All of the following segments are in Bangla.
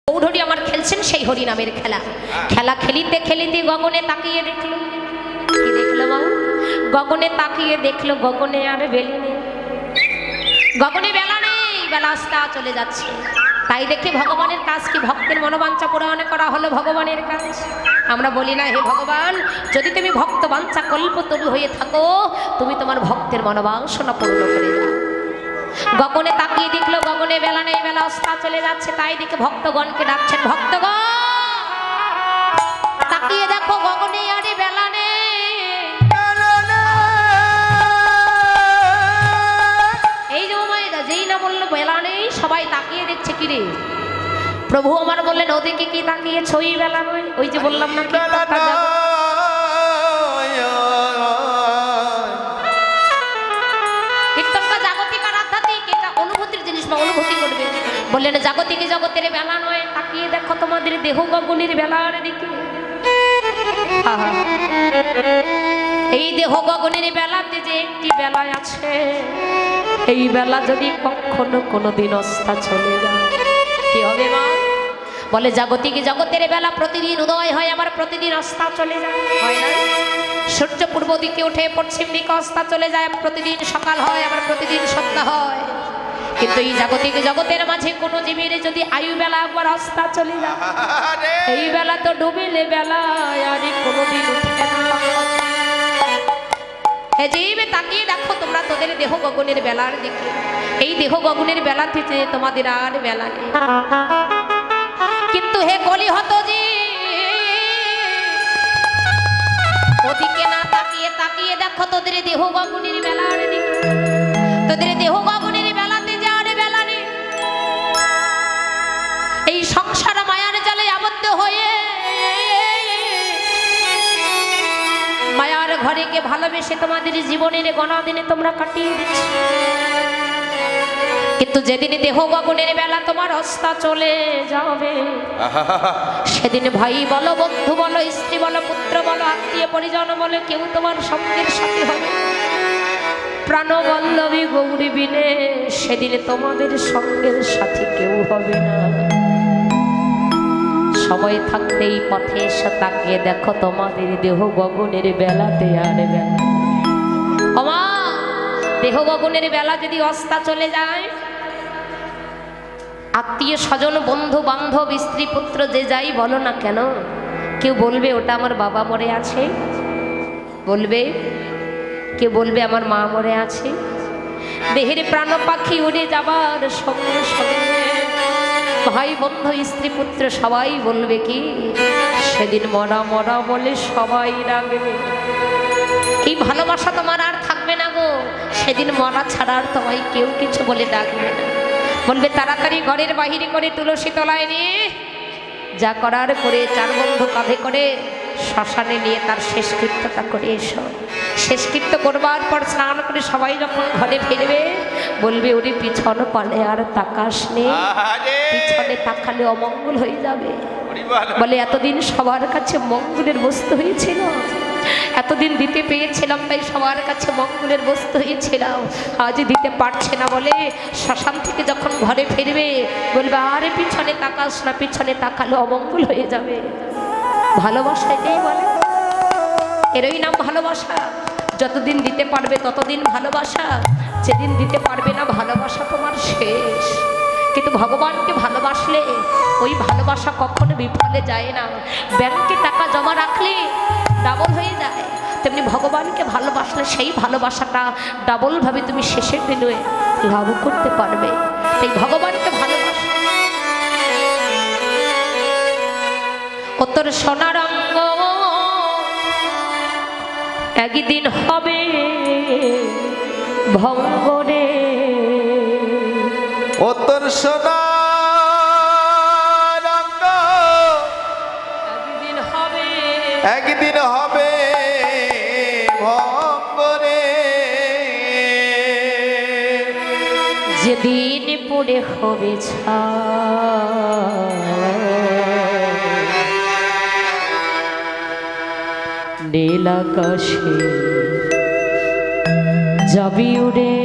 চৌধুরী আমার খেলছেন সেই হরি নামের খেলা। খেলা খেলিতে খেলিতে গগনে তাকিয়ে দেখলো, কি দেখলো বাবু? গগনে তাকিয়ে দেখলো গগনে আর বেলি নেই, গগনে বেলা নেই, বেলা আস্তা চলে যাচ্ছে। তাই দেখে ভগবানের কাজ কি? ভক্তের মনোবাঞ্ছা পূরণ করা হলো ভগবানের কাজ। আমরা বলি না, হে ভগবান, যদি তুমি ভক্ত বাঞ্ছা কল্পতরু হয়ে থাকো, তুমি তোমার ভক্তের মনোবাঞ্ছনা পূর্ণ করে দাও। গগনে তাকিয়ে দেখলো গগনে বেলা নেই, বেলা আস্তা চলে যাচ্ছে। তাই দেখে ভক্তগণকে ডাকছেন, ভক্তগণ তাকিয়ে দেখো গগনে আরে বেলা নেই। এই যে মায়েরা যেই না বললো বেলা নেই, সবাই তাকিয়ে দেখছে। কিরে প্রভু আমার বললেন, ওদিকে কি তাকিয়েছ? ওই বেলা নয়, ওই যে বললাম না কীর্তনটা জাগতিক আর আধ্যাত্মিক, এটা অনুভূতির জিনিস বা অনুভূতি করবে। বললেন জাগতিক জগতের বেলা নয়, তাকিয়ে দেখো তোমাদের দেহ গগনের বেলার দিকে। এই দেহ গগনের বেলাতে যে একটি বেলা আছে, এই বেলা যদি কখনো কোনোদিন অস্তা চলে যায় কি হবে মা? বলে জাগতিক জগতের বেলা প্রতিদিন উদয় হয়, আবার প্রতিদিন অস্তা চলে যায়, হয় না? সূর্য পূর্ব দিকে উঠে পশ্চিম দিকে অস্তা চলে যায়, প্রতিদিন সকাল হয়, আবার প্রতিদিন সন্ধ্যা হয়। কিন্তু এই জাগতিক জগতের মাঝে কোনো জীবের যদি আয়ু বেলা একবার অস্তা চলে যায়, এই বেলা তো ডুবিলে বেলা আর কোনোদিন উঠে না। জীবে তাকিয়ে দেখো তোমরা তোদের দেহ গগনের বেলার দিকে। এই দেহ গগনের বেলা থেকে তোমাদের আর বেলা নেই। কিন্তু হে কলি হত যে ওদিকে না তাকিয়ে তাকিয়ে দেখো তোদের দেহ গগনের বেলার দিকে। তোদের দেহ গগনের বেলাতে যে আর বেলা নেই। এই সংসার মায়ার জালে আবদ্ধ হয়ে মায়ার ঘরে কে ভালোবেসে তোমাদের জীবনের গণা দিনে তোমরা কাটিয়ে দিচ্ছ। কিন্তু যেদিন দেহ গগনের বেলা তোমার অস্তা চলে যাবে, সেদিন ভাই বলো, বন্ধু বলো, স্ত্রী বলো, পুত্র বলো, আত্মীয় পরিজন বলো, কেউ তোমার সঙ্গের সাথী হবে। প্রাণবল্লভী গৌরী বিনে সেদিন তোমাদের সঙ্গের সাথী কেউ হবে না। সময় থাকতেই পথে এসে তাকিয়ে দেখো তোমাদের দেহ গগনের বেলাতে আর বেলা। ওমা, দেহ গগনের বেলা যদি অস্তা চলে যায়, আত্মীয় স্বজন বন্ধু বান্ধব স্ত্রী পুত্র যে যাই বলো না কেন, কেউ বলবে ওটা আমার বাবা মরে আছে, বলবে কেউ বলবে আমার মা মরে আছে। দেহের প্রাণ পাখি উড়ে যাবার সঙ্গে সঙ্গে ভাই বন্ধু স্ত্রী পুত্র সবাই বলবে কি, সেদিন মরা মরা বলে সবাই রাখবে। এই ভালোবাসা তোমার আর থাকবে না গো। সেদিন মরা ছাড়া আর তোমায় কেউ কিছু বলে ডাকবে না। বলবে তাড়াতাড়ি ঘরের বাহিরে করে তুলসী তলায় নিয়ে যা করার করে চার বন্ধু কাঁধে করে শ্মশানে নিয়ে তার শেষকৃত্যটা করে এসো। শেষকৃত্য করবার পর স্নান করে সবাই যখন ঘরে ফিরবে, বলবে ওরে পিছন পালে আর তাকাস নে, পিছনে তাকালে অমঙ্গল হয়ে যাবে। বলে এতদিন সবার কাছে মঙ্গলের বস্তু হয়েছিল, এতদিন দিতে পেয়েছিলাম তাই সবার কাছে মঙ্গলের বস্তু হয়েছিলাম, আজ দিতে পারছে না বলে শ্মশান থেকে যখন ঘরে ফিরবে বলবে আরে পিছনে তাকাস না, পিছনে তাকালে অমঙ্গল হয়ে যাবে। ভালোবাসা এটাই বলে, এরই নাম ভালোবাসা। যতদিন দিতে পারবে ততদিন ভালোবাসা, যেদিন দিতে পারবে না ভালোবাসা তোমার শেষ। কিন্তু ভগবানকে ভালোবাসলে ওই ভালোবাসা কখনো বিফলে যায় না। ব্যাংকে টাকা জমা রাখলে ডাবল হয়ে যায়, তেমনি ভগবানকে ভালোবাসলে সেই ভালোবাসাটা ডাবলভাবে তুমি শেষের দিনে লাভ করতে পারবে। তাই ভগবানকে ভালোবাসা। ও তোর সোনার অঙ্গ একদিন হবে ভঙ্গরে, ও তোর সোনার অঙ্গ একদিন হবে ভঙ্গরে। যেদিন পড়ে হবে নীল আকাশে যাবি উড়ে,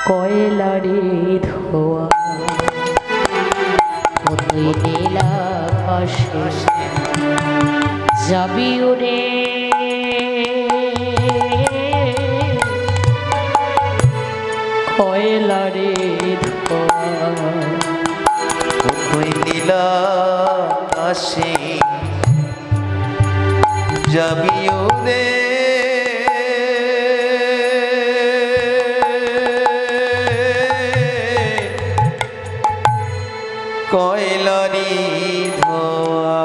কয়লারে ধোয়া তুই নীল আকাশে যাবি উড়ে কয়লারে ধোয়া তুই নীল আকাশে যাবি উড়ে কয়লারি ধোয়া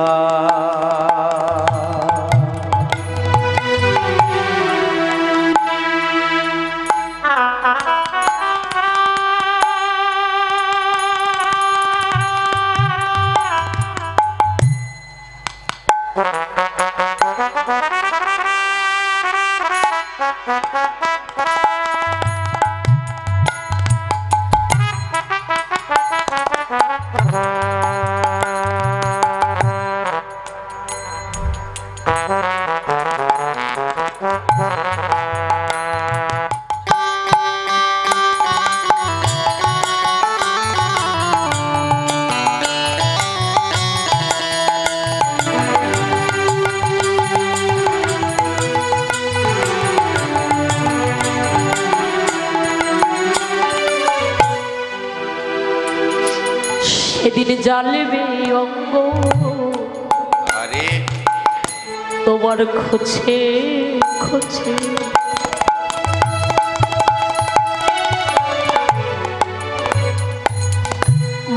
সেদিন জ্বালবে অঙ্গ আরে তোমার খুঁজে খুঁজে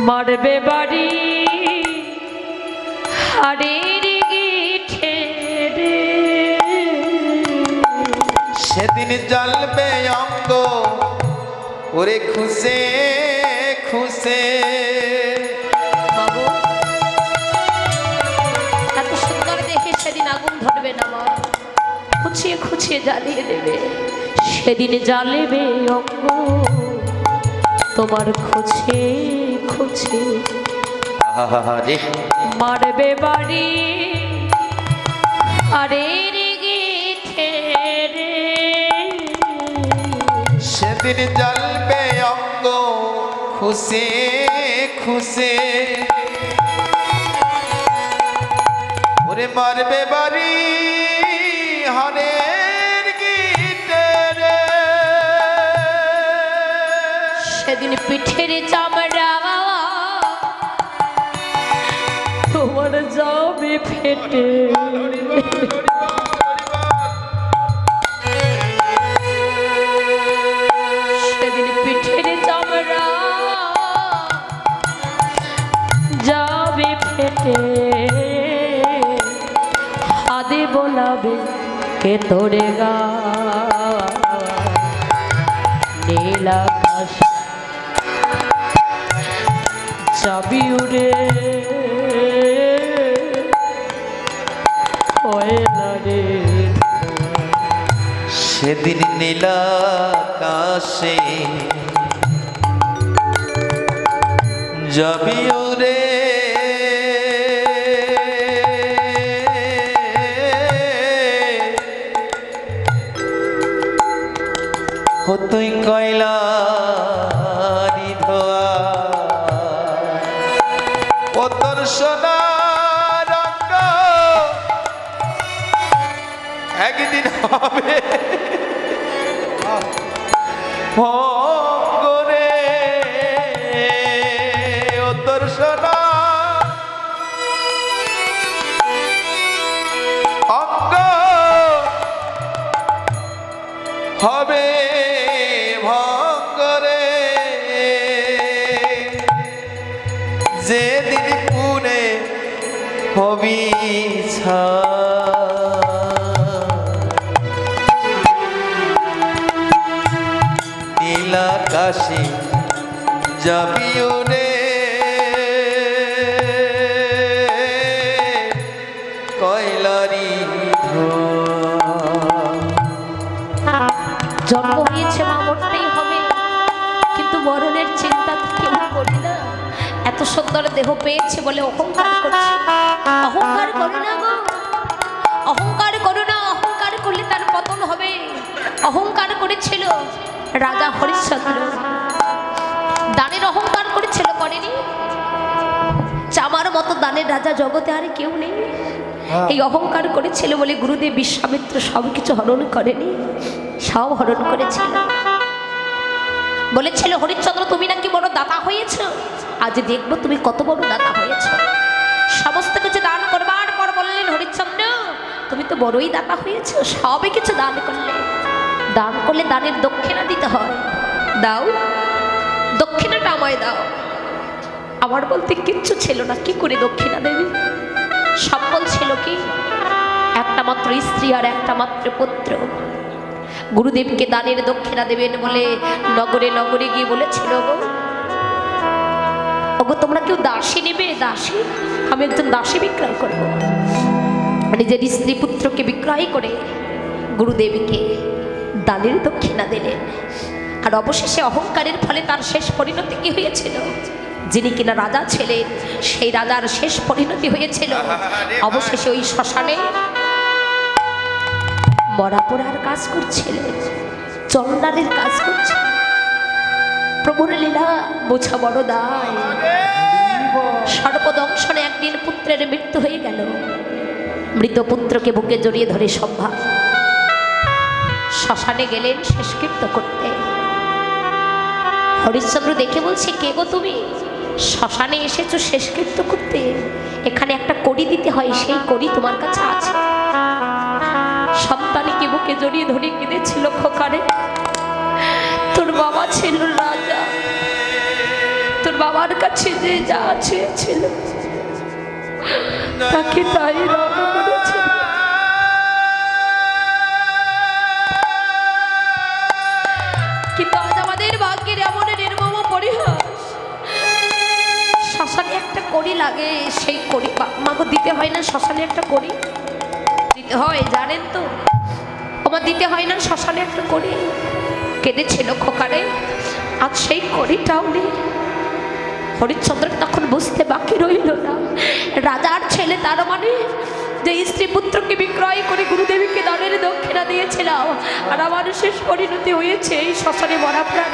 মারবে বাড়ি হাড়ের গিঠে রে সেদিন জ্বলবে অঙ্গ ওরে খুশে খুশে বাবু এত সুন্দর দেখে সেদিন আগুন ধরবে না মা খুঁচিয়ে খুঁচিয়ে জ্বালিয়ে দেবে সেদিন জ্বালেবে অঙ্গ তোমার খুঁজে খুঁজে আরে মারবে বাড়ি আরে গিঠে রে সেদিন জ্বলবে অঙ্গ খুশে খুশে ওরে মারবে বাড়ি হারের গিটে রে সেদিন পিঠের চামড়া তোমার যাবে ফেটে সেদিন পিঠের চামড়া যাবে ফেটে হাদে বলাবে কে তোরে গা নীল আকাশ যাবি উড়ে কয়লারে সেদিন নীল আকাশে যাবি ওরে ও তুই কয়লারি ধোয়া ও তোর সোনা রঙ একদিন হবে ভঙ্গরে ও তোর সোনা অঙ্গ হবে ভঙ্গরে যেদিন পুনে হবি ছা নীল আকাশে যাবি ওরে কয়লারি জন্ম হয়েছে মা মরতেই হবে কিন্তু মরণের চিন্তা কেউ করি না এত সুন্দর দেহ পেয়েছে বলে অহংকার করছে অহংকার করো না গো অহংকার করো না অহংকার করলে তার পতন হবে অহংকার করেছিল রাজা হরিশ্চন্দ্র দানের অহংকার করেছিল, করেনি? আমার মতো দানের রাজা জগতে আর কেউ নেই। এই অহংকার করেছিল বলে গুরুদেব বিশ্বামিত্র সব কিছু হরণ করেনি, সব হরণ করেছিল। বলেছিল হরিশ্চন্দ্র তুমি নাকি বড় দাতা হয়েছ, আজ দেখবো তুমি কত বড় দাতা হয়েছ। সমস্ত কিছু দান করবার পর বললেন হরিশ্চন্দ্র তুমি তো বড়ই দাতা হয়েছ, সবে কিছু দান করলে। দান করলে দানের দক্ষিণা দিতে হয়, দাও দক্ষিণাটা আমায় দাও। আমার বলতে কিচ্ছু ছিল না, কি করে দক্ষিণা দেবে? সম্বল ছিল কি? একটা মাত্র স্ত্রী আর একটা মাত্র পুত্র। গুরুদেবকে দানের দক্ষিণা দেবেন বলে নগরে নগরে গিয়ে বলেছিল ওগো তোমরা কেউ দাসী নেবে? দাসী? আমি একজন দাসী বিক্রয় করবো। নিজের স্ত্রী পুত্রকে বিক্রয় করে গুরুদেবকে দানের দক্ষিণা দিলেন। আর অবশেষে অহংকারের ফলে তার শেষ পরিণতি কি হয়েছিল? যিনি কিনা রাজা ছিলেন সেই রাজার শেষ পরিণতি হয়েছিল অবশেষে ওই শ্মশানে মরা পোড়ার কাজ করছিলেন, চন্ডালের কাজ করছিলেন। প্রভুর লীলা বোঝা বড় দায়। সর্বদংশনে একদিন পুত্রের মৃত্যু হয়ে গেল। মৃত পুত্রকে বুকে জড়িয়ে ধরে সভা শ্মশানে গেলেন শেষকৃত্য করতে। হরিশ্চন্দ্র দেখে বলছে কে গো তুমি? শ্মশানে এসেছো শেষকৃত্য করতে, এখানে একটা কড়ি দিতে হয়, সেই কড়ি তোমার কাছে আছে। সন্তানকে বুকে জড়িয়ে ধরে কেঁদেছিল খোকারে। তোর বাবা ছিল রাজা, তোর বাবার কাছে যে যা চেয়েছিল তাকে তাই রব করেছে। কিন্তু আজ আমাদের ভাগ্যের এমন নির্মম পরিহাস, শ্মশানে একটা কড়ি লাগে, সেই কড়ি মাকে দিতে হয় না? শ্মশানে একটা কড়ি দিতে হয়, জানেন তো? আমার দিতে হয় না শ্মশানে একটা কড়ি? কেঁদেছিল খোকারে, আজ সেই কড়িটাও নেই। হরিশ্চন্দ্র তখন বুঝতে বাকি রইল না, রাজার ছেলে তার মানে যে স্ত্রী পুত্রকে বিক্রয় করে গুরুদেবীকে দানের দক্ষিণা দিয়েছিলাম, আর আমার শেষ পরিণতি হয়েছে এই শ্মশানে মরা প্রাণ।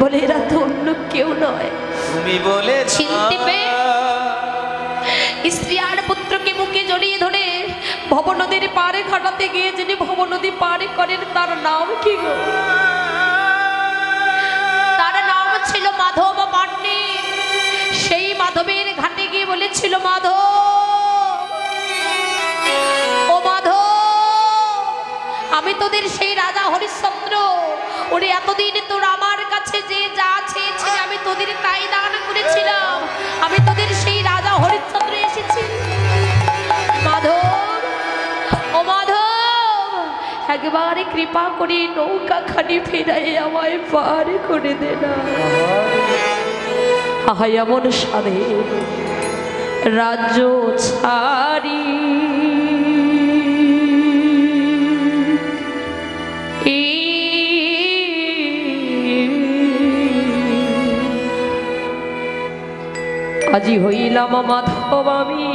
বলে এরা তো অন্য কেউ নয়, তুমি বলে চিনতে পেয়ে স্ত্রী আর পুত্রকে বুকে জড়িয়ে ধরে ভবনদীর পাড়ে ঘাটাতে গিয়ে যিনি ভবনদী পাড়ে করেন তার নাম কি গো? তার নাম ছিল মাধব পণ্ডিত। সেই মাধবের ঘাটে গিয়ে বলেছিল মাধব, ও মাধব আমি তোদের সেই রাজা হরিশ্চন্দ্র, ওরে এতদিন তোর আমার কাছে যে যা চেয়েছিল আমি তোদের তাই দান করেছিলাম। আমি তোদের সেই রাজা হরিশ্চন্দ্র এসেছি। মাধব, ও মাধব একবারে কৃপা করে নৌকা খানি ফেরাই আমায় পার করে দে না। আহা এমন সাধে রাজ্য ছাড়ি আজি হইলাম মাধব আমি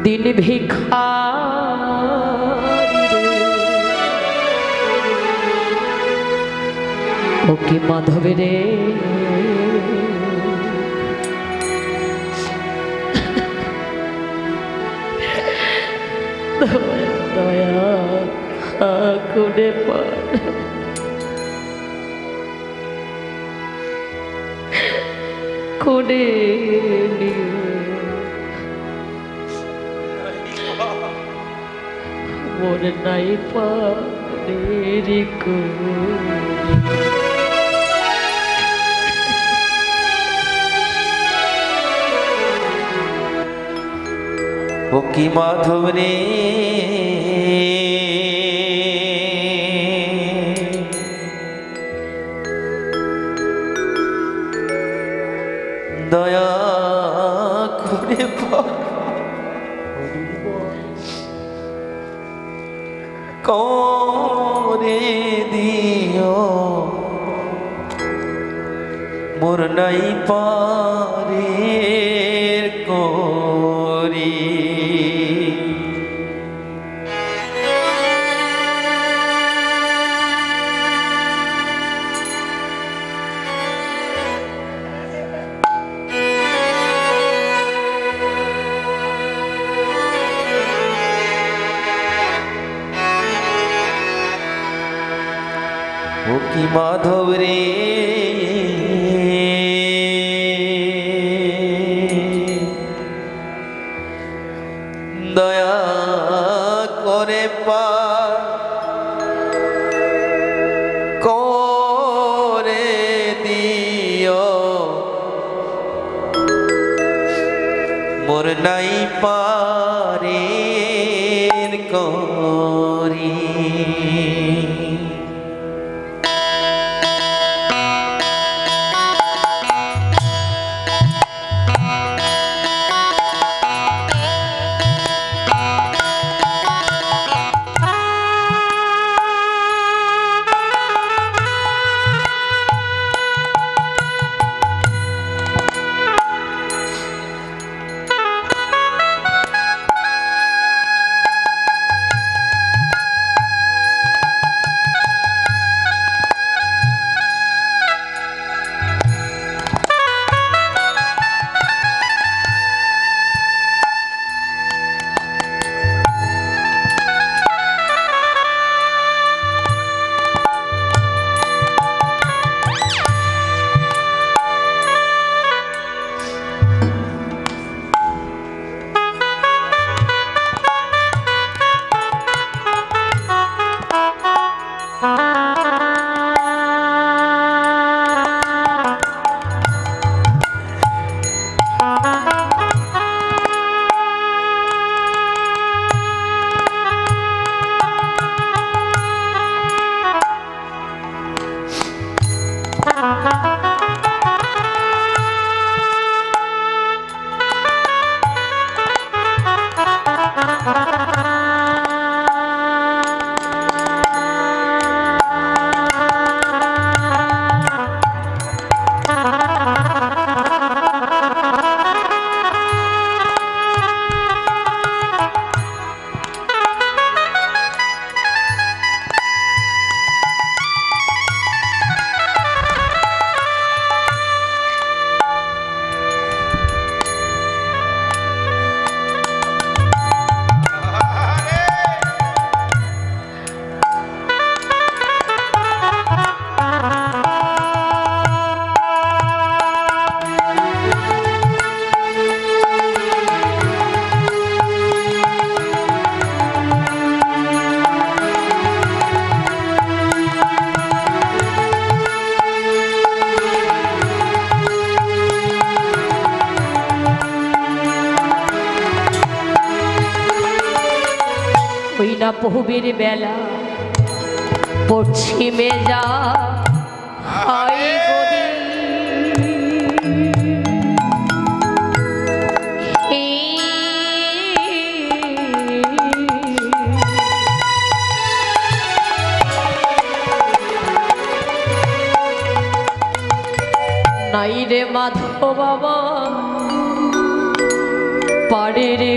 দিন ভিখারি রে। ওকে মাধব রে দয়া করে পার করে মোর নাই পারে ও কি মাধব রে দয়া করে করে দিও মোর নাই পারে করি। কি মাধব রে দয়া করে করে দিও মোর নাই পারের করি পহুবের বেলা পশ্চিমে যা হাই গরি নাই রে মাধব বাবা পারে রে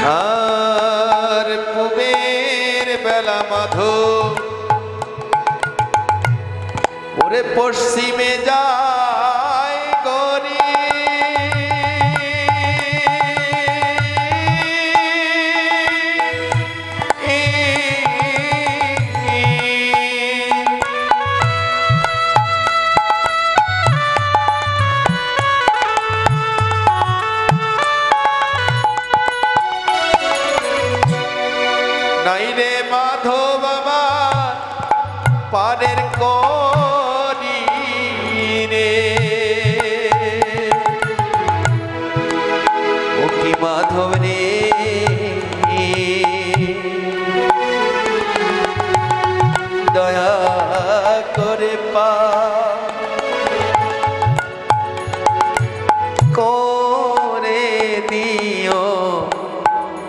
আর পুবের বেলা মাধব ওরে পশ্চিমে যায় গরি নাইরে মাধব আমার পারের করি রে ও কি মাধব রে দয়া করে করে দিও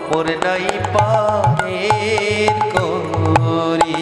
মোর নাই পারের করি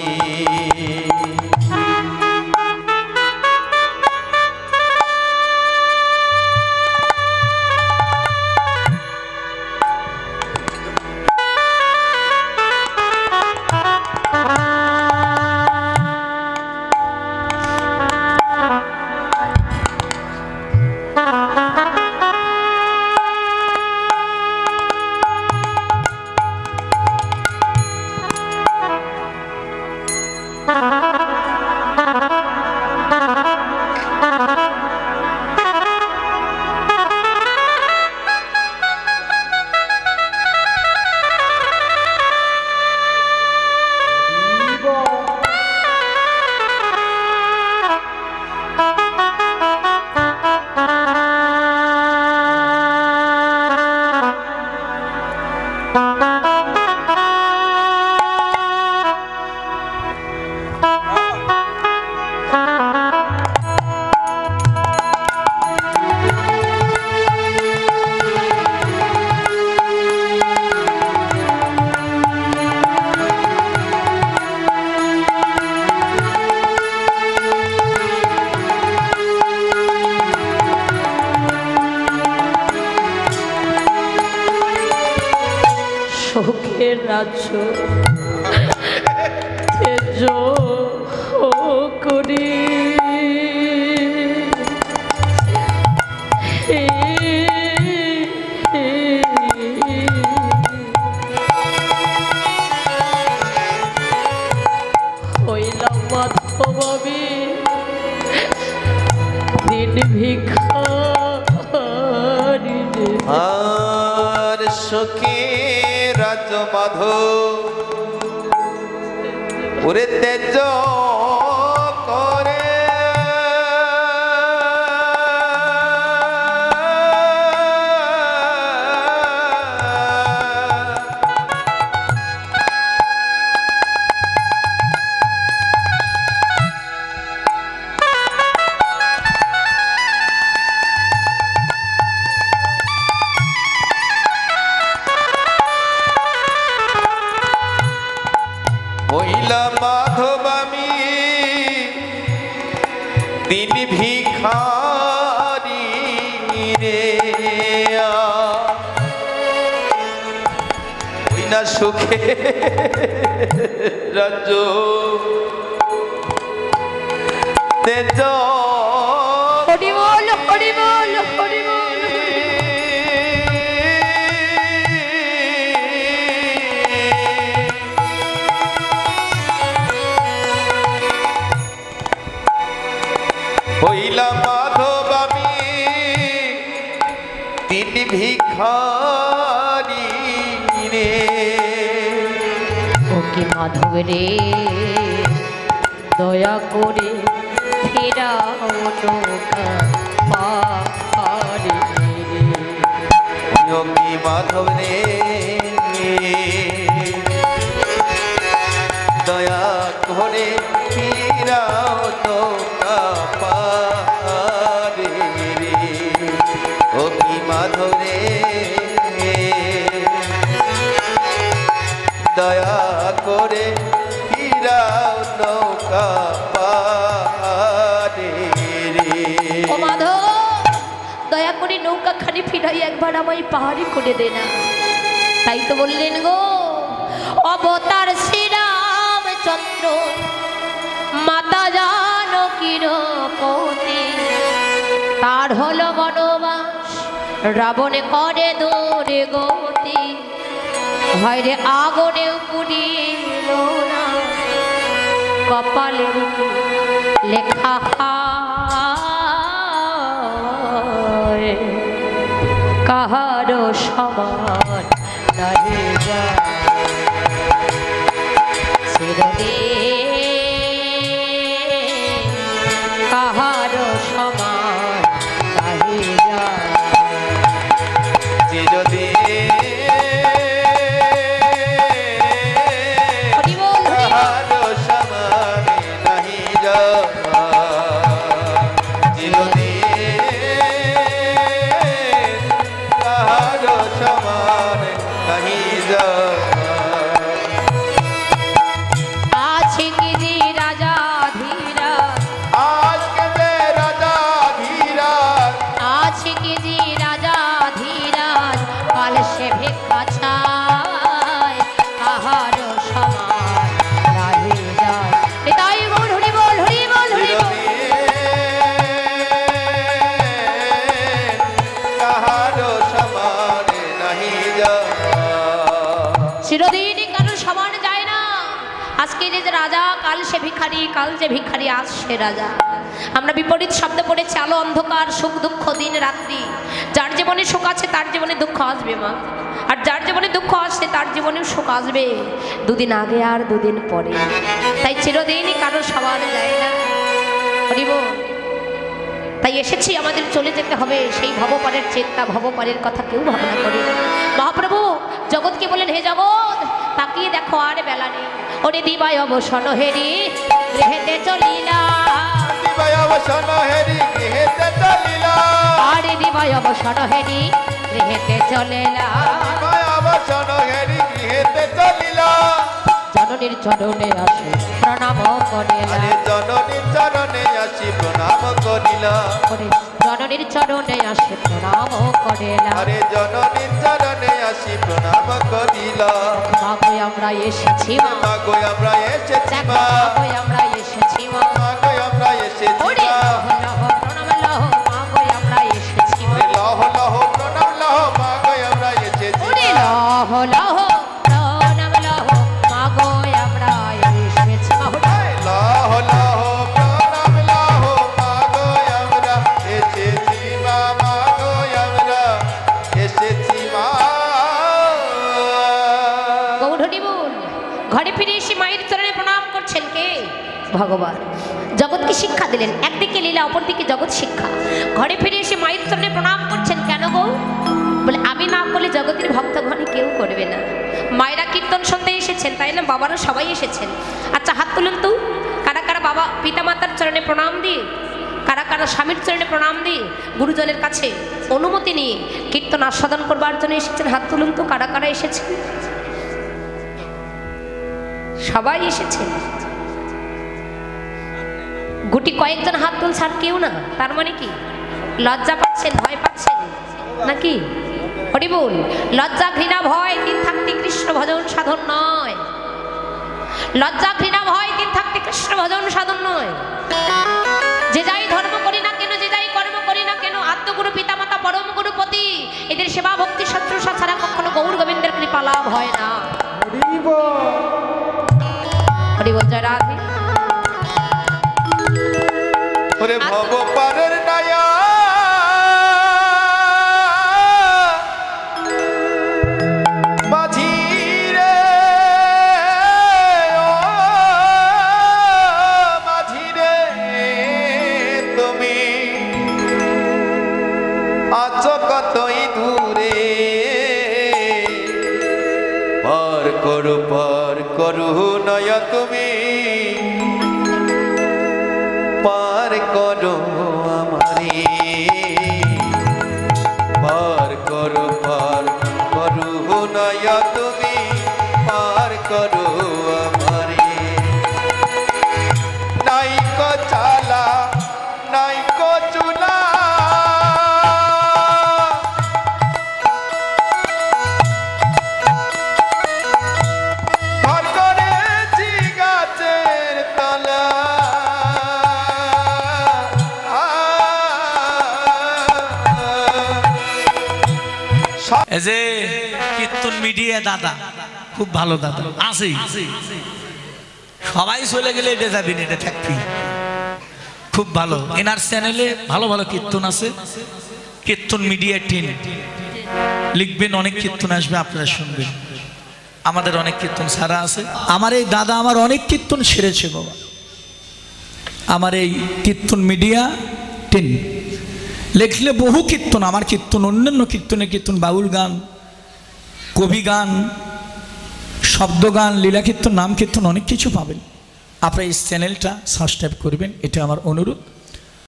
শোকের রাজ্য তেজ করি হইলাম মাধবী দিন ভিখারি আর সখী রাজ মাধব ওরে তেজ করে হইলা মাধব আমি দিন ভিখারি রে ওই না সুখে রাজ্য তেজ হরি বল হরি বল হরি বল হইলা মাধব আমি তিন ভিখারি রে ওকে মাধব রে দয়া করে ফেরাও নৌকা পাহাড়ে রে যোগী মাধব রে দয়া করে ফিরাও নৌকা পারে রে যোগী মাধব রে দয়া করে ফিরাও নৌকা পারে রে ও মাধব দয়া করে নৌকা খানি ফিরাই একবার আমায় পাহাড়ি করে দে না তাই তো বললেন গো অবতার শ্রীরামচন্দ্র মাতা জানকীর পতি তার হলো বনবাস রাবণে করে দূরে গতি ভয়রে আগুনে পুড়িল না কপালের লেখা কাহারো সমান নাহি যায় কাহারো সমান নাহি যায় আজ যে রাজা, কাল সে ভিখারি, কাল যে ভিখারি আজ সে রাজা। আমরা বিপরীত শব্দ পড়েছি, আলো অন্ধকার, সুখ দুঃখ, দিন রাত্রি। যার জীবনে সুখ আছে তার জীবনে দুঃখ আসবে মা, আর যার জীবনে দুঃখ আসছে তার জীবনেও সুখ আসবে, দুদিন আগে আর দুদিন পরে। তাই চিরদিনই কারো সবার যায় না। হরিব, তাই এসেছি, আমাদের চলে যেতে হবে। সেই ভবপারের চিন্তা, ভবপারের কথা কেউ ভাবনা করে না। মহাপ্রভু জগৎকে বলেন, হে জগৎ তাকিয়ে দেখো আর বেলা নেই। ওরে দিবাই অবসন হেরি গৃহেতে চলিলা, দিবাই অবসন হেরি গৃহেতে চলিলা, আরে দিবাই অবসন হেরি গৃহেতে চলিলা, দিবাই অবসন হেরি গৃহেতে চলিলা। জননীর চরণে আসে প্রণাম করিলা, আরে জননীর চরণে আসি প্রণাম করিলা, ওরে জননীর চরণে আসে প্রণাম করিলা। আরে জননীর চরণে আসি প্রণাম করিলা। মাগো আমরা এসেছি মা, মাগো আমরা এসেছি দেখো মা, মাগো আমরা এসেছি মা, মাগো আমরা এসেছি ওরে মা। লহ লহ প্রণাম লহ, মাগো আমরা এসেছি মা, লহ লহ প্রণাম লহ, মাগো আমরা এসেছি ওরে মা। লহ লহ প্রণাম লহ, মাগো আমরা এসেছি মা। লহ লহ প্রণাম লহ, মাগো আমরা এসেছি মা, মাগো আমরা এসেছি মা। গৌরহরি বল, ঘরে ফিরে এসে মায়ের চরণে প্রণাম করছেন কে? ভগবান। জগৎকে শিক্ষা দিলেন, একদিকে লীলা অপরদিকে জগৎ শিক্ষা। ঘরে ফিরে এসে মায়ের চরণে প্রণাম করছেন কেন গো? বলে আমি না করলে জগতের ভক্তগণে কেউ করবে না। মায়েরা কীর্তন শুনতে এসেছেন, তাই না? বাবারা সবাই এসেছেন। আচ্ছা হাত তুলুন তো, কারা কারা বাবা পিতামাতার চরণে প্রণাম দিয়ে, কারা কারা স্বামীর চরণে প্রণাম দিয়ে গুরুজনের কাছে অনুমতি নিয়ে কীর্তন আস্বাদন করবার জন্য এসেছেন? হাত তুলুন তো, কারা কারা এসেছেন? সবাই এসেছেন। গুটি কয়েকজন হাত তুলছে আর কেউ না, তার মানে কি লজ্জা পাচ্ছেন, ভয় পাচ্ছেন নাকি? হরি বল। লজ্জা ঘৃণা ভয় দিন থাকতে কৃষ্ণ ভজন সাধন নয়। লজ্জা ঘৃণা ভয় দিন থাকতে কৃষ্ণ ভজন সাধন নয়। যে যাই ধর্ম করি না কেন, যে যাই কর্ম করি না কেন, আত্মগুরু পিতামাতা পরম গুরুপতি এদের সেবা ভক্তি শুশ্রূষা ছাড়া কখনো গৌর গোবিন্দের কৃপা লাভ হয় না। হরি বল। জয় রাধে। ওরে ভব পারের নায়া মাঝি রে, ও মাঝি রে, তুমি আছো কতই দূরে, পার করু নয় তুমি, পার করো আমারে, পার করো নয় তুমি, পার করো আমারে। নাইকো চালা নাইকো চুলা, ঘর করেছি গাছের তলা, এই যে কীর্তন মিডিয়া দাদা খুব ভালো দাদা আছে, সবাই চলে গেলে এটা যাবি না, এটা থাকবি। খুব ভালো, এনার চ্যানেলে ভালো ভালো কীর্তন আছে। কীর্তন মিডিয়া টিম লিখবেন, অনেক কীর্তন আসবে, আপনারা শুনবেন। আমাদের অনেক কীর্তন ছাড়া আছে। আমার এই দাদা আমার অনেক কীর্তন সেরেছে বাবা। আমার এই কীর্তন মিডিয়া টিম লিখলে বহু কীর্তন, আমার কীর্তন, অন্যান্য কীর্তন, বাউল গান, কবি গান, শব্দ গান, লীলা কীর্তন, নাম কীর্তন, অনেক কিছু পাবেন। আপনারা এই চ্যানেলটা সাবস্ক্রাইব করবেন, এটা আমার অনুরোধ।